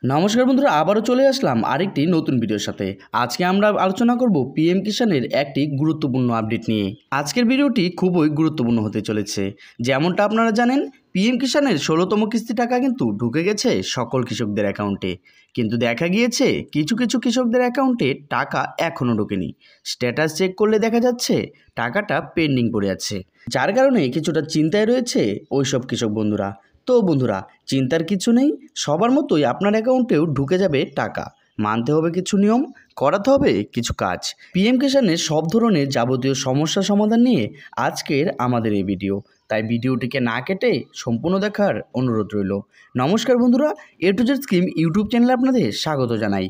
নমস্কার বন্ধুরা, আবারও চলে আসলাম আরেকটি নতুন ভিডিওর সাথে। আজকে আমরা আলোচনা করব পিএম কিষানের একটি গুরুত্বপূর্ণ আপডেট নিয়ে। আজকের ভিডিওটি খুবই গুরুত্বপূর্ণ হতে চলেছে। যেমনটা আপনারা জানেন, পিএম কিষানের 16তম কিস্তি টাকা কিন্তু ঢুকে গেছে সকল কৃষকদের অ্যাকাউন্টে। কিন্তু দেখা গিয়েছে কিছু কিছু কৃষকদের অ্যাকাউন্টে টাকা এখনও ঢোকেনি। স্ট্যাটাস চেক করলে দেখা যাচ্ছে টাকাটা পেন্ডিং পড়ে আছে, যার কারণে কিছুটা চিন্তায় রয়েছে ওইসব কৃষক বন্ধুরা। তো বন্ধুরা, চিন্তার কিছু নেই, সবার মতোই আপনার অ্যাকাউন্টেও ঢুকে যাবে টাকা। মানতে হবে কিছু নিয়ম, করাতে হবে কিছু কাজ। পিএম কিষানের সব ধরনের যাবতীয় সমস্যা সমাধান নিয়ে আজকের আমাদের এই ভিডিও, তাই ভিডিওটিকে না কেটে সম্পূর্ণ দেখার অনুরোধ রইল। নমস্কার বন্ধুরা, এ টু জেড স্কিম ইউটিউব চ্যানেলে আপনাদের স্বাগত জানাই।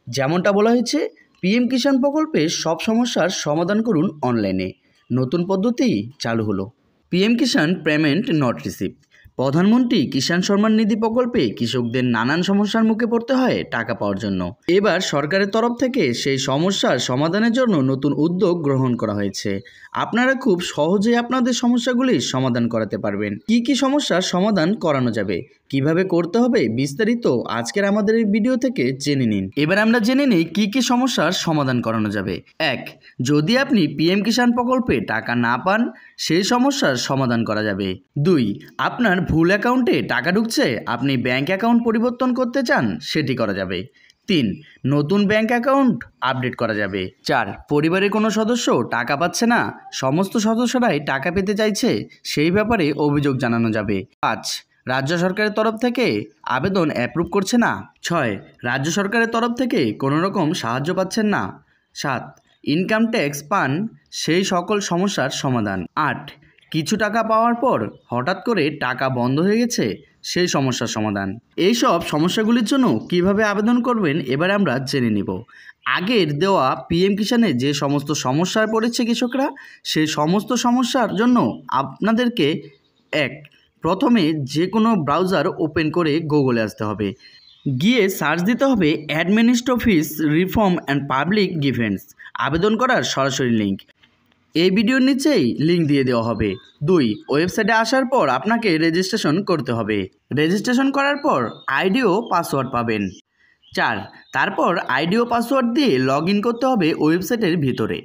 যেমনটা বলা হয়েছে, পিএম কিষাণ প্রকল্পে সব সমস্যার সমাধান করুন অনলাইনে। নতুন পদ্ধতি চালু হলো। PM Kisan payment not receive. প্রধানমন্ত্রী কিষাণ সম্মান নিধি প্রকল্পে কৃষকদের নানান সমস্যার মুখে পড়তে হয় টাকা পাওয়ার জন্য। এবার সরকারের তরফ থেকে সেই সমস্যার সমাধানের জন্য নতুন উদ্যোগ গ্রহণ করা হয়েছে। আপনারা খুব সহজেই আপনাদের সমস্যাগুলি সমাধান করাতে পারবেন। কি কি সমস্যার সমাধান করানো যাবে, কিভাবে করতে হবে, বিস্তারিত আজকের আমাদের এই ভিডিও থেকে জেনে নিন। এবার আমরা জেনে নিই কি কি সমস্যার সমাধান করানো যাবে। 1. যদি আপনি পিএম কিষাণ প্রকল্পে টাকা না পান, সেই সমস্যার সমাধান করা যাবে। 2. আপনার ভুল অ্যাকাউন্টে টাকা ঢুকছে, আপনি ব্যাংক অ্যাকাউন্ট পরিবর্তন করতে চান, সেটি করা যাবে। 3. নতুন ব্যাংক অ্যাকাউন্ট আপডেট করা যাবে। 4. পরিবারের কোনো সদস্য টাকা পাচ্ছে না, সমস্ত সদস্যরাই টাকা পেতে চাইছে, সেই ব্যাপারে অভিযোগ জানানো যাবে। 5. রাজ্য সরকারের তরফ থেকে আবেদন অ্যাপ্রুভ করছে না। 6. রাজ্য সরকারের তরফ থেকে কোনো রকম সাহায্য পাচ্ছেন না। 7. ইনকাম ট্যাক্স পান, সেই সকল সমস্যার সমাধান। 8. কিছু টাকা পাওয়ার পর হঠাৎ করে টাকা বন্ধ হয়ে গেছে, সেই সমস্যার সমাধান। এই সব সমস্যাগুলির জন্য কিভাবে আবেদন করবেন এবারে আমরা জেনে নেব। আগের দেওয়া পিএম কিষাণে যে সমস্ত সমস্যায় পড়েছে কৃষকরা, সেই সমস্ত সমস্যার জন্য আপনাদেরকে প্রথমে যে কোনো ব্রাউজার ওপেন করে গুগলে আসতে হবে, গিয়ে সার্চ দিতে হবে administrative reform and public grievance. আবেদন করার সরাসরি লিঙ্ক এই ভিডিওর নিচেই লিঙ্ক দিয়ে দেওয়া হবে। 2. ওয়েবসাইটে আসার পর আপনাকে রেজিস্ট্রেশন করতে হবে। রেজিস্ট্রেশন করার পর আইডি ও পাসওয়ার্ড পাবেন। 4. তারপর আইডি ও পাসওয়ার্ড দিয়ে লগ ইন করতে হবে ওয়েবসাইটের ভিতরে।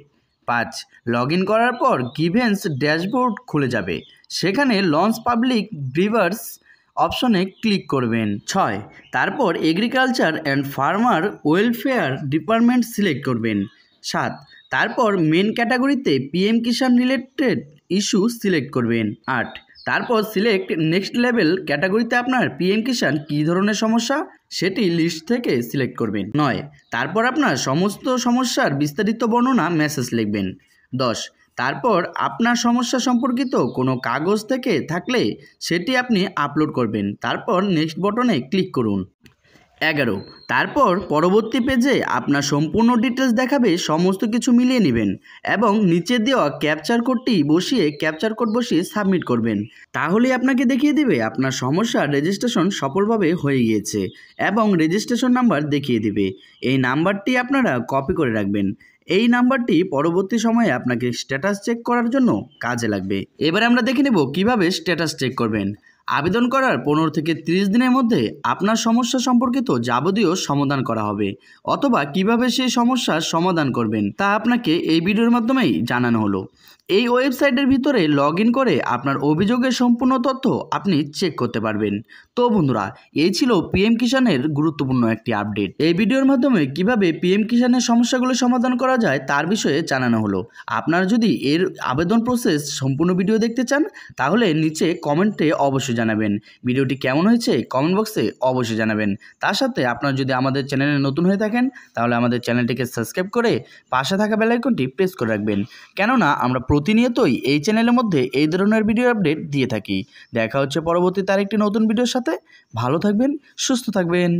5. লগ ইন করার পর গ্রিভেন্স ড্যাশবোর্ড খুলে যাবে, সেখানে লঞ্চ পাবলিক গ্রিভার্স অপশনে ক্লিক করবেন। 6. তারপর agriculture and farmer welfare department select করবেন। 7. তারপর মেন ক্যাটাগরিতে পিএম কিষাণ রিলেটেড ইস্যু সিলেক্ট করবেন। 8. তারপর সিলেক্ট নেক্সট লেভেল ক্যাটাগরিতে আপনার পিএম কিষাণ কী ধরনের সমস্যা, সেটি লিস্ট থেকে সিলেক্ট করবেন। 9. তারপর আপনার সমস্ত সমস্যার বিস্তারিত বর্ণনা মেসেজ লিখবেন। 10. তারপর আপনার সমস্যা সম্পর্কিত কোনো কাগজ থেকে থাকলে সেটি আপনি আপলোড করবেন। তারপর নেক্সট বটনে ক্লিক করুন। 11. তারপর পরবর্তী পেজে আপনার সম্পূর্ণ ডিটেলস দেখাবে, সমস্ত কিছু মিলিয়ে নেবেন এবং নিচে দেওয়া ক্যাপচার কোড বসিয়ে সাবমিট করবেন। তাহলেই আপনাকে দেখিয়ে দেবে আপনার সমস্যার রেজিস্ট্রেশন সফলভাবে হয়ে গিয়েছে এবং রেজিস্ট্রেশন নাম্বার দেখিয়ে দিবে। এই নাম্বারটি আপনারা কপি করে রাখবেন। এই নাম্বারটি পরবর্তী সময়ে আপনাকে স্ট্যাটাস চেক করার জন্য কাজে লাগবে। এবারে আমরা দেখে নেব কিভাবে স্ট্যাটাস চেক করবেন। আবেদন করার 15 থেকে 30 দিনের মধ্যে আপনার সমস্যা সম্পর্কিত যাবতীয় সমাধান করা হবে, অথবা কিভাবে সেই সমস্যার সমাধান করবেন তা আপনাকে এই ভিডিওর মাধ্যমেই জানানো হলো। এই ওয়েবসাইটের ভিতরে লগ ইন করে আপনার অভিযোগের সম্পূর্ণ তথ্য আপনি চেক করতে পারবেন। তো বন্ধুরা, এই ছিল পিএম কিষাণের গুরুত্বপূর্ণ একটি আপডেট। এই ভিডিওর মাধ্যমে কিভাবে পিএম কিষাণের সমস্যাগুলো সমাধান করা যায় তার বিষয়ে জানানো হলো। আপনারা যদি এর আবেদন প্রসেস সম্পূর্ণ ভিডিও দেখতে চান, তাহলে নিচে কমেন্টে অবশ্যই জানাবেন। ভিডিওটি কেমন হয়েছে কমেন্ট বক্সে অবশ্যই জানাবেন। তার সাথে আপনারা যদি আমাদের চ্যানেলে নতুন হয়ে থাকেন, তাহলে আমাদের চ্যানেলটিকে সাবস্ক্রাইব করে পাশে থাকা বেল আইকনটি প্রেস করে রাখবেন, কেননা আমরা প্রতিনিয়তই এই চ্যানেলের মধ্যে এই ধরনের ভিডিও আপডেট দিয়ে থাকি। দেখা হচ্ছে পরবর্তীতে আরেকটি নতুন ভিডিওর সাথে। ভালো থাকবেন, সুস্থ থাকবেন।